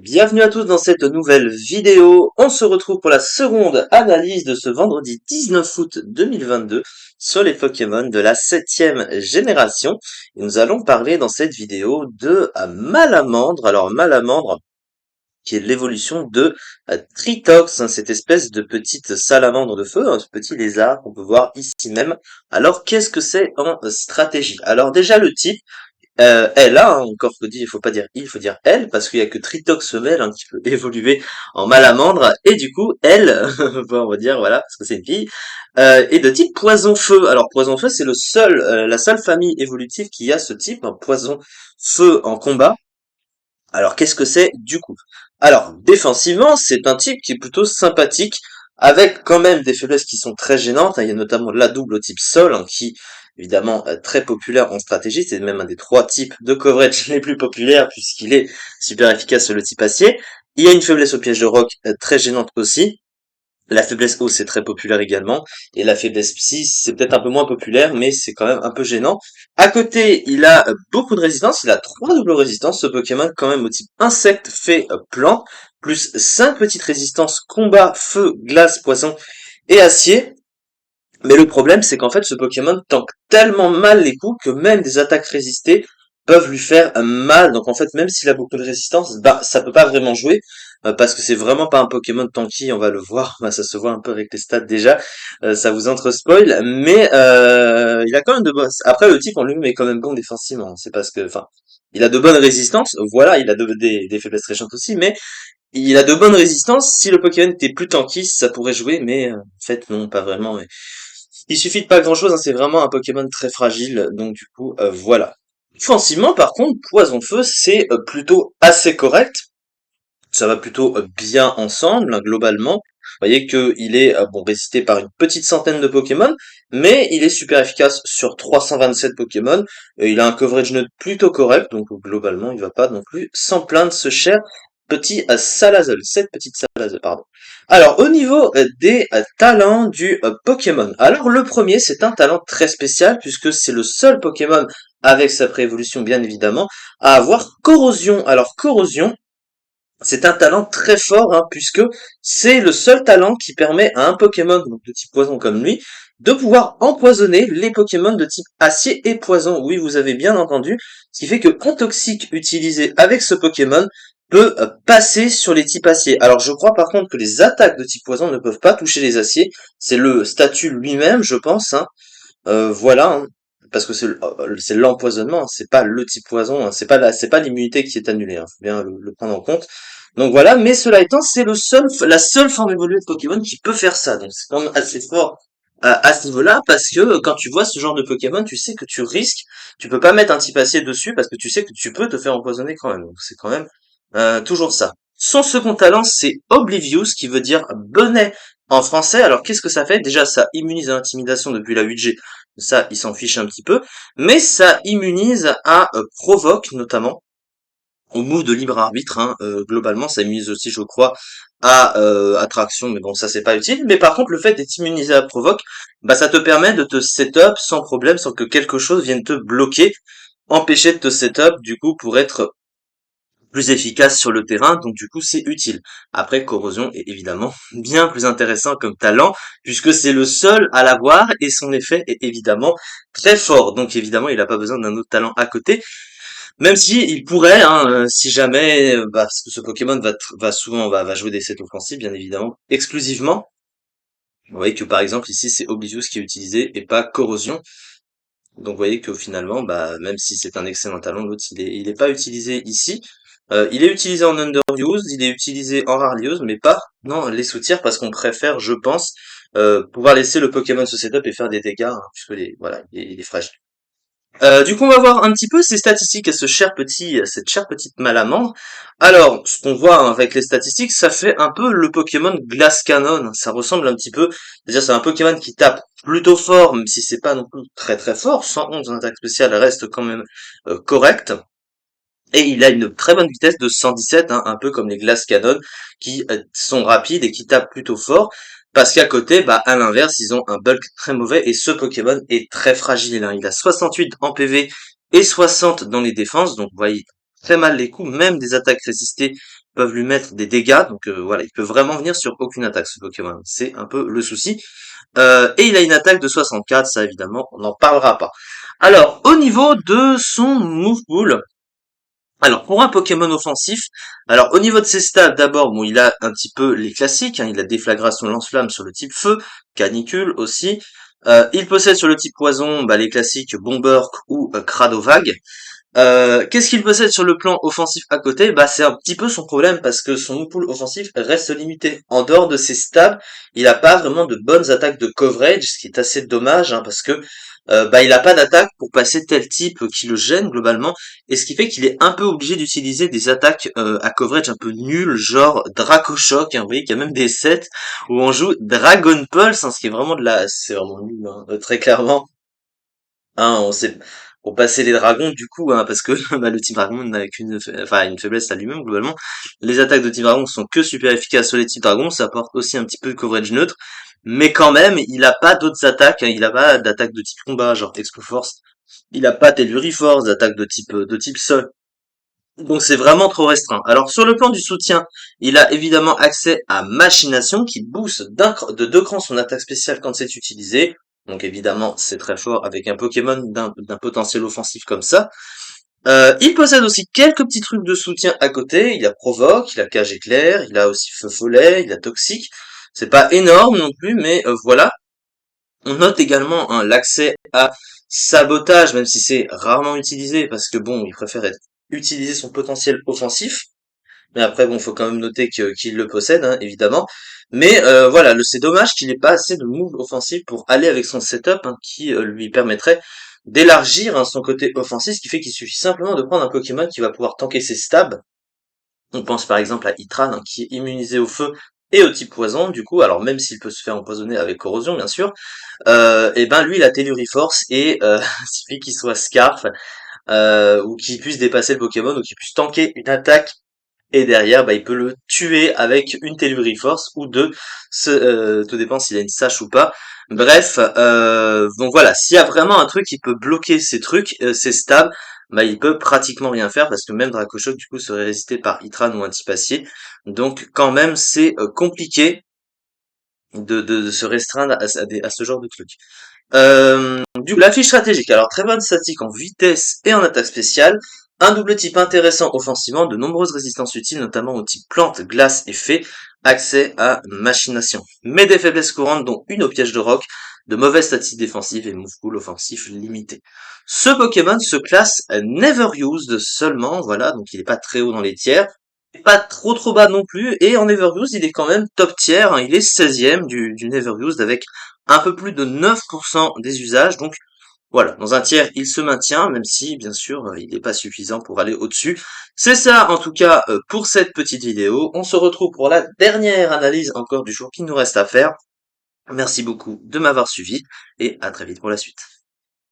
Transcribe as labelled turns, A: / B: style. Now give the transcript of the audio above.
A: Bienvenue à tous dans cette nouvelle vidéo. On se retrouve pour la seconde analyse de ce vendredi 19 août 2022 sur les Pokémon de la 7e génération. Et nous allons parler dans cette vidéo de Malamandre. Alors Malamandre, qui est l'évolution de Tritox, hein, cette espèce de petite salamandre de feu, ce petit lézard qu'on peut voir ici même. Alors qu'est-ce que c'est en stratégie? Alors déjà le type. Elle a, hein, encore faut dire, il faut pas dire il, faut dire elle, parce qu'il y a que Tritox femelle hein, qui peut évoluer en malamandre, et du coup, elle, bon, on va dire, voilà, parce que c'est une fille, est de type poison-feu. Alors, poison-feu, c'est la seule famille évolutive qui a ce type, un poison-feu en combat. Alors, qu'est-ce que c'est, du coup? Alors, défensivement, c'est un type qui est plutôt sympathique, avec quand même des faiblesses qui sont très gênantes, hein. Il y a notamment la double au type sol, hein, qui évidemment très populaire en stratégie, c'est même un des 3 types de coverage les plus populaires puisqu'il est super efficace sur le type acier. Il y a une faiblesse au piège de roc très gênante aussi. La faiblesse eau, c'est très populaire également. Et la faiblesse psy, c'est peut-être un peu moins populaire, mais c'est quand même un peu gênant. À côté, il a beaucoup de résistance. Il a 3 doubles résistances, ce Pokémon, quand même, au type insecte, fée, plante. Plus 5 petites résistances, combat, feu, glace, poison et acier. Mais le problème, c'est qu'en fait, ce Pokémon tank tellement mal les coups que même des attaques résistées peuvent lui faire mal. Donc en fait, même s'il a beaucoup de résistance, bah ça peut pas vraiment jouer parce que c'est vraiment pas un Pokémon tanky. On va le voir, bah, ça se voit un peu avec les stats déjà. Ça vous entre spoil, mais il a quand même de bonnes. Après, le type en lui-même est quand même bon défensivement. C'est parce que, enfin, il a de bonnes résistances. Voilà, il a des faiblesses très chiantes aussi, mais il a de bonnes résistances. Si le Pokémon était plus tanky, ça pourrait jouer, mais en fait non, pas vraiment. Il suffit de pas grand-chose, hein, c'est vraiment un Pokémon très fragile, donc du coup, voilà. Offensivement, par contre, Poison Feu, c'est plutôt assez correct. Ça va plutôt bien ensemble, hein, globalement. Vous voyez qu'il est bon résisté par une petite centaine de Pokémon, mais il est super efficace sur 327 Pokémon. Et il a un coverage neutre plutôt correct, donc globalement, il va pas non plus s'en plaindre ce cher petit Salazzle, cette petite Salazzle, pardon. Alors, au niveau des talents du Pokémon. Alors, le premier, c'est un talent très spécial, puisque c'est le seul Pokémon, avec sa préévolution bien évidemment, à avoir Corrosion. Alors, Corrosion, c'est un talent très fort, hein, puisque c'est le seul talent qui permet à un Pokémon donc de type poison comme lui de pouvoir empoisonner les Pokémon de type acier et poison. Oui, vous avez bien entendu. Ce qui fait que un toxique utilisé avec ce Pokémon peut passer sur les types acier. Alors je crois par contre que les attaques de type poison ne peuvent pas toucher les aciers. C'est le statut lui-même, je pense, hein. Voilà, hein, parce que c'est l'empoisonnement, hein, c'est pas le type poison, hein, c'est pas l'immunité qui est annulée, hein, faut bien le prendre en compte. Donc voilà, mais cela étant, c'est la seule forme évoluée de Pokémon qui peut faire ça. Donc c'est quand même assez fort à ce niveau-là, parce que quand tu vois ce genre de Pokémon, tu sais que tu risques, tu peux pas mettre un type acier dessus parce que tu sais que tu peux te faire empoisonner quand même. Donc c'est quand même toujours ça. Son second talent, c'est Oblivious, qui veut dire bonnet en français. Alors qu'est-ce que ça fait? Déjà, ça immunise à l'intimidation depuis la 8G. Ça, il s'en fiche un petit peu. Mais ça immunise à Provoque, notamment au move de libre arbitre, hein, globalement, ça immunise aussi, je crois, à attraction, mais bon, ça c'est pas utile. Mais par contre, le fait d'être immunisé à provoque, bah ça te permet de te setup sans problème, sans que quelque chose vienne te bloquer, empêcher de te setup, du coup, pour être plus efficace sur le terrain, donc du coup c'est utile. Après, Corrosion est évidemment bien plus intéressant comme talent, puisque c'est le seul à l'avoir, et son effet est évidemment très fort. Donc évidemment, il n'a pas besoin d'un autre talent à côté. Même si il pourrait, hein, si jamais, parce que ce Pokémon va souvent va jouer des sets offensifs, bien évidemment, exclusivement. Vous voyez que par exemple ici c'est Oblivious qui est utilisé et pas Corrosion. Donc vous voyez que finalement, bah même si c'est un excellent talent, l'autre il est pas utilisé ici. Il est utilisé en underuse, il est utilisé en rare use, mais pas non les sous-tirs parce qu'on préfère, je pense, pouvoir laisser le Pokémon se setup et faire des dégâts, hein, puisque voilà, il est fragile. Du coup, on va voir un petit peu ces statistiques à cette chère petite malamande. Alors, ce qu'on voit hein, avec les statistiques, ça fait un peu le Pokémon Glass Cannon. Ça ressemble un petit peu. Déjà, c'est un Pokémon qui tape plutôt fort, même si c'est pas non plus très très fort. 111 en attaque spéciale reste quand même correct. Et il a une très bonne vitesse de 117, hein, un peu comme les Glass Cannon, qui sont rapides et qui tapent plutôt fort. Parce qu'à côté, bah, à l'inverse, ils ont un bulk très mauvais et ce Pokémon est très fragile, hein. Il a 68 en PV et 60 dans les défenses, donc vous voyez, très mal les coups, même des attaques résistées peuvent lui mettre des dégâts, donc voilà, il peut vraiment venir sur aucune attaque ce Pokémon, c'est un peu le souci. Et il a une attaque de 64, ça évidemment, on n'en parlera pas. Alors, au niveau de son move pool, alors pour un Pokémon offensif, alors au niveau de ses stats, d'abord, bon, il a un petit peu les classiques, hein, il a déflagration lance-flamme sur le type feu, canicule aussi. Il possède sur le type poison bah, les classiques Bomberk ou Cradovague. Qu'est-ce qu'il possède sur le plan offensif à côté? Bah, c'est un petit peu son problème parce que son pool offensif reste limité. En dehors de ses stats, il n'a pas vraiment de bonnes attaques de coverage, ce qui est assez dommage hein, parce que bah, il n'a pas d'attaque pour passer tel type qui le gêne globalement, et ce qui fait qu'il est un peu obligé d'utiliser des attaques à coverage un peu nulles, genre Draco Shock. Hein, vous voyez qu'il y a même des sets où on joue Dragon Pulse, hein, ce qui est vraiment c'est vraiment nul, hein, très clairement. Hein, on sait, pour passer les dragons, du coup, hein, parce que bah, le type dragon n'a enfin, une faiblesse à lui-même, globalement. Les attaques de type dragon sont que super efficaces sur les types dragons, ça apporte aussi un petit peu de coverage neutre, mais quand même, il a pas d'autres attaques, hein, il a pas d'attaque de type combat, genre Explo Force, il a pas Telluri Force, d'attaque de type sol. Donc c'est vraiment trop restreint. Alors sur le plan du soutien, il a évidemment accès à Machination qui booste de 2 crans son attaque spéciale quand c'est utilisé. Donc évidemment c'est très fort avec un Pokémon d'un potentiel offensif comme ça. Il possède aussi quelques petits trucs de soutien à côté. Il a Provoque, il a Cage Éclair, il a aussi Feu Follet, il a Toxique. C'est pas énorme non plus, mais voilà. On note également hein, l'accès à Sabotage, même si c'est rarement utilisé, parce que bon, il préfère utiliser son potentiel offensif. Mais après, bon, faut quand même noter qu'il le possède, hein, évidemment. Mais voilà, c'est dommage qu'il n'ait pas assez de moves offensifs pour aller avec son setup, hein, qui lui permettrait d'élargir hein, son côté offensif, ce qui fait qu'il suffit simplement de prendre un Pokémon qui va pouvoir tanker ses stabs. On pense par exemple à Itran, hein, qui est immunisé au feu et au type poison, du coup, alors même s'il peut se faire empoisonner avec corrosion, bien sûr, et ben lui, il a Telluriforce et il suffit qu'il soit Scarf, ou qu'il puisse dépasser le Pokémon, ou qu'il puisse tanker une attaque et derrière, bah, il peut le tuer avec une Telluriforce ou deux. Tout dépend s'il a une sache ou pas. Bref, donc voilà, s'il y a vraiment un truc qui peut bloquer ces trucs, ces stabs, bah, il peut pratiquement rien faire parce que même Dracochoc du coup serait résisté par Itran ou Antipacier. Donc quand même c'est compliqué de se restreindre à ce genre de truc. Du coup, la fiche stratégique. Alors, très bonne statique en vitesse et en attaque spéciale. Un double type intéressant offensivement, de nombreuses résistances utiles, notamment au type plante, glace et fée. Accès à machination. Mais des faiblesses courantes, dont une au piège de roc, de mauvaises statistiques défensives et move pool offensif limité. Ce Pokémon se classe Never Used seulement, voilà, donc il est pas très haut dans les tiers. Pas trop bas non plus, et en Everused, il est quand même top tier, hein, il est 16e du Neverused avec un peu plus de 9% des usages, donc voilà, dans un tiers, il se maintient, même si, bien sûr, il n'est pas suffisant pour aller au-dessus. C'est ça, en tout cas, pour cette petite vidéo. On se retrouve pour la dernière analyse encore du jour qu'il nous reste à faire. Merci beaucoup de m'avoir suivi, et à très vite pour la suite.